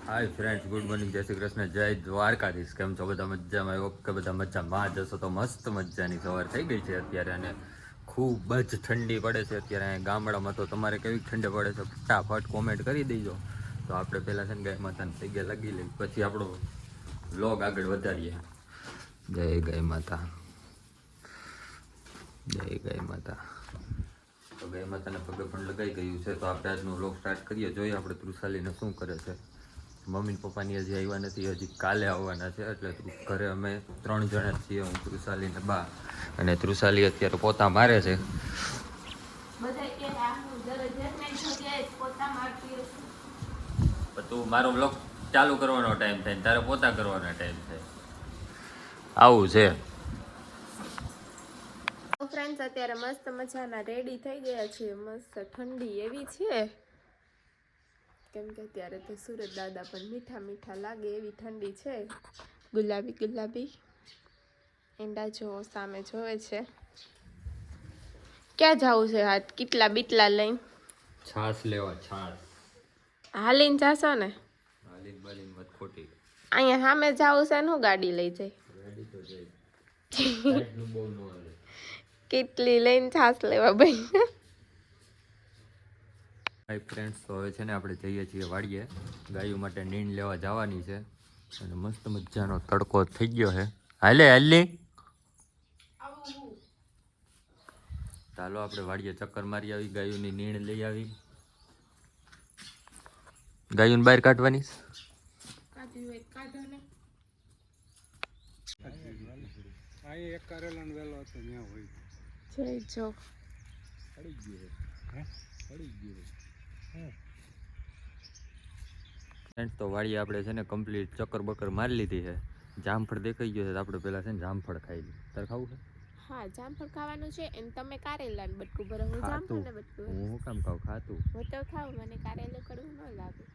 Hi friends, good morning, જય શ્રી કૃષ્ણ, જય દ્વારકાધીશ. કેમ છો બધા? મજામાં? ઓકે, બધા મજામાં જશો તો મસ્ત મજાની સવાર થઈ ગઈ છે અત્યારે, અને ખૂબ જ ઠંડી પડે છે અત્યારે અહીંયા ગામડામાં. તો તમારે કેવી ઠંડી પડે છે ફટાફટ કોમેન્ટ કરી દેજો. તો આપણે પહેલાં છે ને ગાય માતાને પગે લગી લઈ, પછી આપણો વ્લોગ આગળ વધારીએ. જય ગાય માતા, જય ગાય માતા. તો ગાય માતાને પગે પણ લગાઈ ગયું છે. તો આપણે આજનો વ્લોગ સ્ટાર્ટ કરીએ. જોઈએ આપણે તૃષાલીને શું કરે છે. મમ્મી પપ્પાની હજી આવ્યા નથી, હજી કાલે આવવાના છે. એટલે ઘરે અમે 3 જણા છીએ, હું, તૃષાલી ને બા. અને તૃષાલી અત્યારે પોતા મારે છે. તું મારો બ્લોગ ચાલુ કરવાનો ટાઈમ થાય, તારે પોતા કરવાનો ટાઈમ થાય, આવું છે. ફ્રેન્ડ્સ અત્યારે મસ્ત મજાના રેડી થઈ ગયા છીએ. મસ્ત ઠંડી એવી છે કેમ કે અત્યારે તો સુરત દાદા પણ મીઠા મીઠા લાગે એવી ઠંડી છે. ગુલાબી ગુલાબી એંડા જો સામે જોવે છે. ક્યાં જવું છે? હાથ કેટલા બીટલા લઈને છાસ લેવા, છાસ હાલીને જાશો ને? હાલીન બાલીન મત ખોટી. અહીંયા સામે જવું છે ને હું ગાડી લઈ જઈ? ગાડી તો જઈ સાઈડનું બહુ ન હાલે. કેટલી લઈને છાસ લેવા ભાઈ? હાય ફ્રેન્ડ્સ, તો હવે છે ને આપણે જઈએ છીએ વાડીએ. ગાયો માટે નીણ લેવા જવાની છે, અને મસ્ત મજાનો તડકો થઈ ગયો છે. હાલે હાલી ચાલો આપણે વાડીએ ચક્કર મારી આવી, ગાયોની નીણ લઈ આવી. ગાયોને બહાર કાઢવાની તો વાડીએ આપણે છે ને કમ્પ્લીટ ચક્કર બક્કર મારી લીધી છે. જામફળ દેખાઈ ગયો છે, તો આપણે પેલા છે ને જામફળ ખાઈ લઈએ. તારે ખાવું છે? હા, જામફળ ખાવાનું છે. અને તમે કારેલા ને બટકું ભરો, હું જામફળ ને બટકું. હું કામ ખાવ? ખાતું હું તો ખાઉં, મને કારેલું કડવું ન લાગે.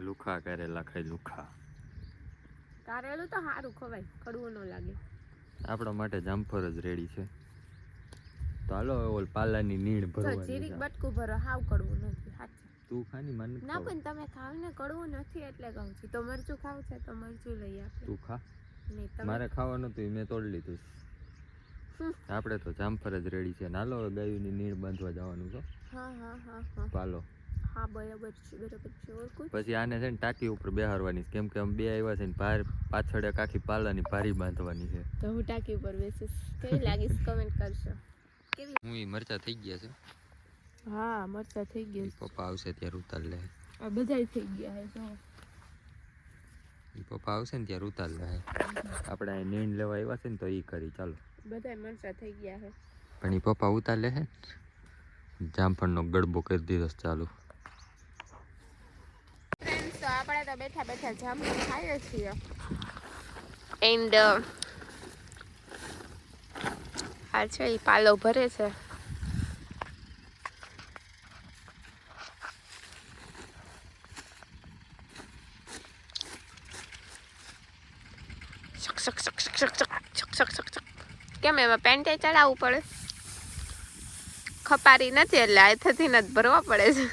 લુખા કારેલા ખાઈ, લુખા. કારેલું તો સારું ખવાય, કડવું ન લાગે. આપણા માટે જામફળ જ રેડી છે. તો હાલો ઓલ પાલાની નીણ ભરવાની. જીરીક બટકું ભરો, હાવ કડવું નથી. સાચું તું ખાની મને ના, પણ તમે ખાવ ને, કડવું નથી એટલે કહું છું. તો મરચું ખાવું છે તો મરચું લઈ આપે. તું ખા. નહીં, મારે ખાવાનું હતું, મેં તોડી લીધું. આપણે તો જામફળ જ રેડી છે. નાલો હવે ગાયોની નીણ બાંધવા જવાનું છો. હા હા હા હા પાલો. હા, બરાબર છે, બરાબર છે. ઓર કોઈ પછી આને છે ને ટાંકી ઉપર બેહારવાની છે, કેમ કે અમે બે આવ્યા છે ને પાછળ એક આખી પાલાની ભારી બાંધવાની છે. તો હું ટાંકી ઉપર બેસીશ. કેવી લાગીશ કમેન્ટ કરશો. કેવી? હું ઈ મરચા થઈ ગયા છે. હા, મરચા થઈ ગયા. પપ્પા આવશે ત્યારે ઉતાર લે. આ બધાય થઈ ગયા હે જો. પપ્પા આવશે ને ત્યારે ઉતાર લે. આપણે અહીં નીણ લેવા આવ્યા છે ને, તો ઈ કરી. ચાલો, બધાય મરચા થઈ ગયા હે. પણ ઈ પપ્પા ઉતાર લે હે. જામફળનો ગડબો કરી દીધો ચાલુ. ફ્રેન્ડ્સ, તો આપણે તો બેઠા બેઠા જામફળ ખાઈએ છીએ. એન્ડ આ છે એ પાલો ભરે છે. કેમ એમાં પેન્ટે ચડાવવું પડે? ખપારી નથી એટલે હાથેથી જ ભરવા પડે છે.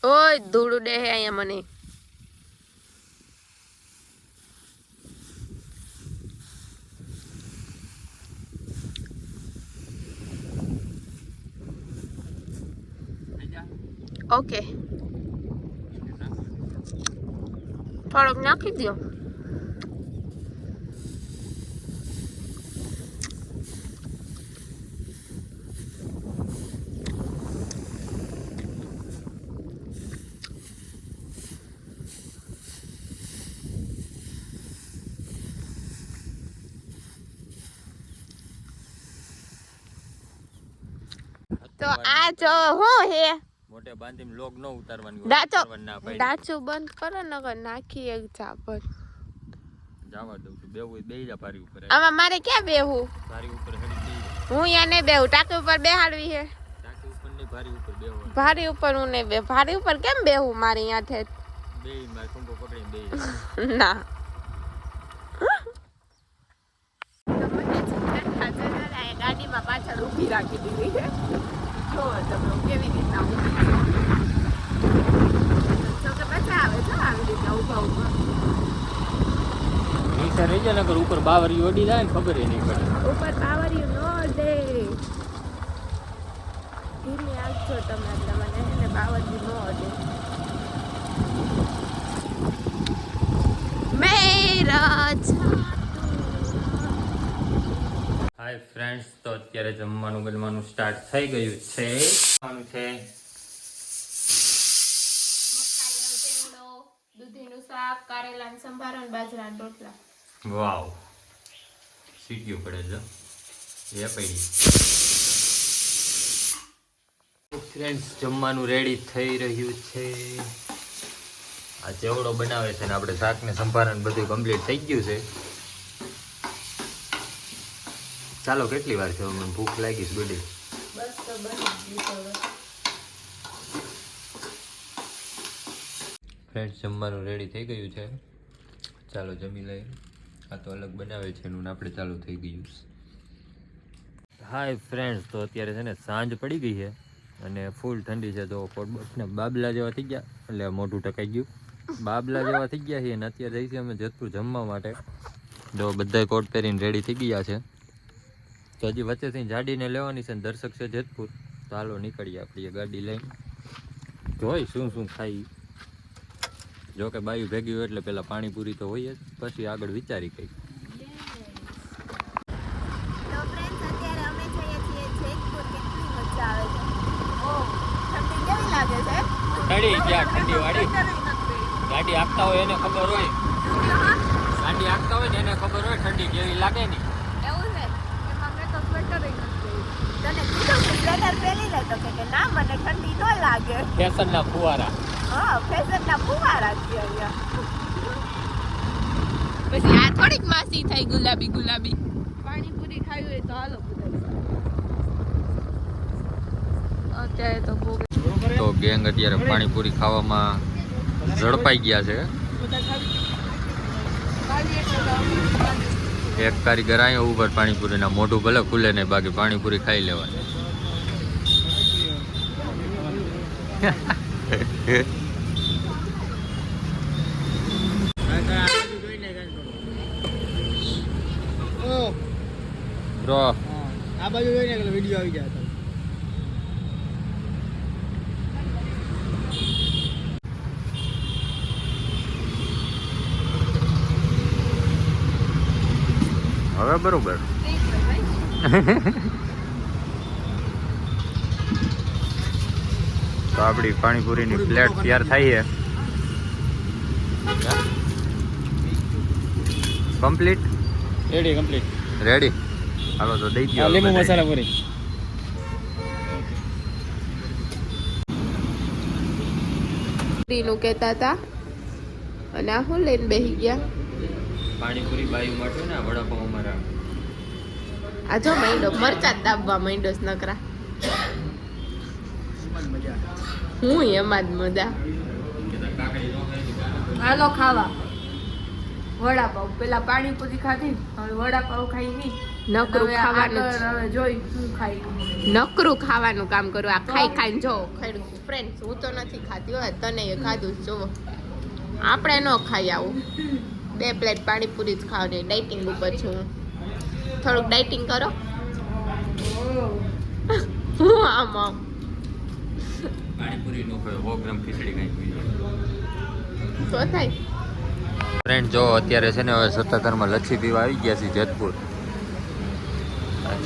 ઓય ધૂળું દે અહીંયા મને. ઓકે, થોડોક નાખી દો. તો આ જો હું હે મોટે બાંધી લોગ ન ઉતારવાની. ડાચું બંધ કરો નકર નાખી એક ચાપર. જાવા દઉં છું. બેવું બેહી જા પારી ઉપર. આમાં મારે ક્યાં બેહું? પારી ઉપર હેડી બેહી જા. હું અહીંયા નહીં બેહું, ટાંકી ઉપર બેહાડવી હે. ટાંકી ઉપર ની ભારી ઉપર બેહવા. ભારી ઉપર હું નહીં બે. ભારી ઉપર કેમ બેહું? મારે અહીંયાથી બે માર ખંભો પકડીને બે ના ગાડીમાં પાછળ ઊભી રાખી દીધી છે જો તમે કેવી રીતના જો કે મજા આવે છે આવી રીતના ઊભા ઊભા નીચે રહી જાય ને ઉપર બાવરી ઓડી જાય ને ખબર નહીં પડે ઉપર પાવરિયું નો દે ધીમે આવજો તમે એટલે મને એને બાવરિયું નો દે મેરા હાય ફ્રેન્ડ્સ તો અત્યારે જમવાનું બનવાનું સ્ટાર્ટ થઈ ગયું છે ખાવાનું છે મકાઈનો ચેવડો દૂધીનું શાક કારેલાનું સંભારો અને બાજરાના રોટલા વાવ સીટીઓ પડે છે એ પડી ફ્રેન્ડ્સ જમવાનું રેડી થઈ રહ્યું છે આ ચેવડો બનાવે છે ને આપણે શાક ને સંભારણ બધું કમ્પ્લીટ થઈ ગયું છે ચાલો કેટલી વાર છે મને ભૂખ લાગી છે બધી બસ તો બની ગયું ફ્રેન્ડ્સ જમવાનું રેડી થઈ ગયું છે ચાલો જમી લઈએ આ તો અલગ બનાવે છે એનું આપણે ચાલુ થઈ ગયું હાય ફ્રેન્ડ્સ તો અત્યારે છે ને સાંજ પડી ગઈ છે અને ફૂલ ઠંડી છે તો કોટબોટને બાબલા જેવા થઈ ગયા એટલે મોઢું ટકાઈ ગયું બાબલા જેવા થઈ ગયા છે અને અત્યારે જઈશું અમે જેતપુર જમવા માટે જો બધા કોટ પહેરીને રેડી થઈ ગયા છે તો હજી વચ્ચેથી જાડીને લેવાની છે ને દર્શક છે જેતપુર તો હાલો નીકળીએ આપણી ગાડી લઈને જોઈ શું શું ખાઈ જો કે બાયું ભેગી હોય એટલે પેલા પાણીપુરી તો હોય જ પછી આગળ વિચારી કઈ તો ફ્રેન્ડ્સ અત્યારે અમે જઈએ છીએ જેતપુર કેટલી મજા આવે છે ઓ ઠંડી કેવી લાગે છે ઠંડી ક્યાં ઠંડી વાળી ગાડી હાંકતા હોય એને ખબર હોય ગાડી હાંકતા હોય ને એને ખબર હોય ઠંડી કેવી લાગે ને એવું છે એમાં મેં તો સ્વેટર તને કીધું કે સ્વેટર પહેરી લે તો કે ના મને ઠંડી ન લાગે ફેશનના ફુવારા હા ફેશનના ફુવારા છે અહીંયા પછી આ થોડીક માસી થઈ ગુલાબી ગુલાબી પાણીપુરી ખાવી હોય તો હાલો અત્યારે તો બહુ તો ગેંગ અત્યારે પાણીપુરી ખાવામાં ઝડપાઈ ગયા છે એક કારીગર અહીંયા ઉપર પાણીપુરીના મોઢું ભલે ખુલે નહીં બાકી પાણીપુરી ખાઈ લેવાની બ્રો આ બાજુ જોઈને એટલે વિડીયો આવી જાય હવે બરોબર તો આપણી પાણીપુરીની પ્લેટ તૈયાર થઈ છે કમ્પ્લીટ રેડી કમ્પ્લીટ રેડી હાલો તો દઈ દો લીંબુ મસાલા પૂરી નું કહેતા હતા અને આ હું લઈને બેસી ગયા પાણીપુરી બાયું માટે ને વડાપાવ અમારા આ જો માંડો મરચા જ દાબવા માંડો નકરા હું એમાં જ મજા હાલો ખાવા વડાપાવ પેલા પાણીપુરી ખાધી હવે વડાપાવ ખાઈ નહીં નકરું ખાવાનું હવે જોઈ હું ખાઈ નકરું ખાવાનું કામ કરું આ ખાઈ ખાઈને જો ખાઈ ફ્રેન્ડ્સ હું તો નથી ખાતી હોય તને એ ખાધું જો આપણે ન ખાઈ આવું 2 પ્લેટ પાણીપુરી જ ખાવાની ડાયટિંગ ઉપર છું થોડુંક ડાયટિંગ કરો હું આમ પાણીપુરી નો 100 ગ્રામ ખીચડી ખાઈ તો થાય ફ્રેન્ડ જો અત્યારે છે ને હવે સત્તાધારમાં લચ્છી પીવા આવી ગયા છે જેતપુર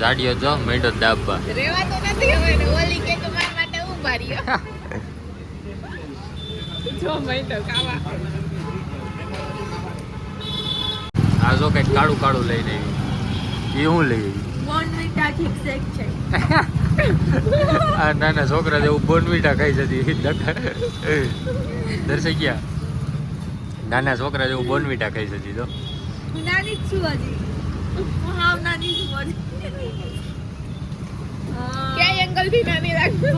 જાડીઓ જો મેંડો દાબવા રેવા તો નથી હવે ને ઓલી કેક માર માટે ઉભા રહ્યો જો મેંડો ખાવા આ જો કઈક કાળું કાળું લઈને આવી એ હું લઈ બોર્નવિટા ઠીક શેક છે આ નાના છોકરા જેવું બોર્નવિટા ખાઈ જતી દર્શક ગયા નાના છોકરા જેવું બોર્નવિટા ખાઈ જતી તો નાની જ છું હજી હું હાવ નાની છું હજી ક્યાં એંગલ થી નાની લાગુ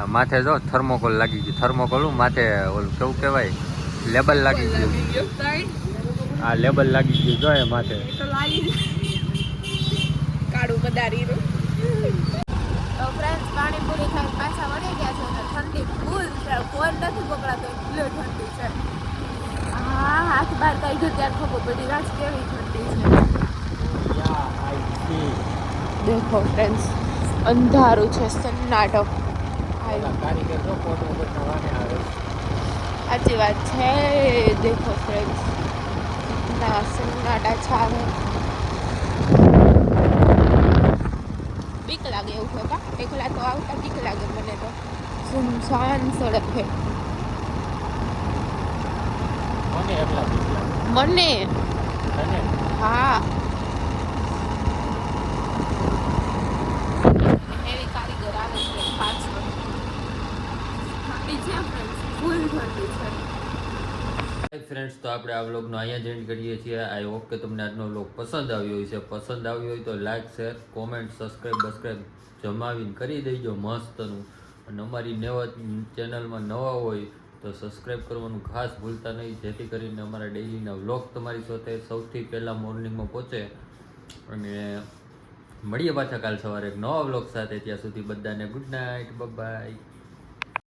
આ માથે જો થર્મોકોલ લાગી ગયું. થર્મોકોલ માથે ઓલું કેવું કહેવાય, લેબલ લાગી ગયું. આ લેબલ લાગી ગયું જો એ માથે. કાળું બદારીનું. તો ફ્રેન્ડ્સ પાણીપુરી ખાઈ પાછા વળી ગયા છે અને ઠંડી ફૂલ છે. ફોન નથી પકડાતો એટલી ઠંડી છે. હા હાથ બહાર કાઢ્યો ત્યારે ખબર પડી રાત કેવી ઠંડી છે. દેખો ફ્રેન્ડ્સ અંધારું છે, સન્નાટો. સાચી વાત છે. દેખો ફ્રેન્ડ્સ ના સન્નાટા છાવે. બીક લાગે એવું છે કા? એકલા તો આવતા બીક લાગે મને તો. સુનસાન સડક છે. મને હા એવી કારીગર આવે છે પાછળ. ઠંડી છે ફ્રેન્ડ્સ, ફૂલ ઠંડી છે. ફ્રેન્ડ્સ, તો આપણે આ વ્લોગનો અહીંયા જ એન્ડ કરીએ છીએ. આઈ હોપ કે તમને આજનો વ્લોગ પસંદ આવ્યો હોય છે. પસંદ આવ્યો હોય તો લાઈક, શેર, કોમેન્ટ, સબસ્ક્રાઈબ જમાવીને કરી દેજો મસ્તનું. અને અમારી ચેનલમાં નવા હોય તો સબસ્ક્રાઈબ કરવાનું ખાસ ભૂલતા નહીં, જેથી કરીને અમારા ડેઈલીના વ્લોગ તમારી સાથે સૌથી પહેલાં મોર્નિંગમાં પહોંચે. અને મળીએ પાછા કાલ સવારે એક નવા વ્લોગ સાથે. ત્યાં સુધી બધાને ગુડ નાઇટ, બાય.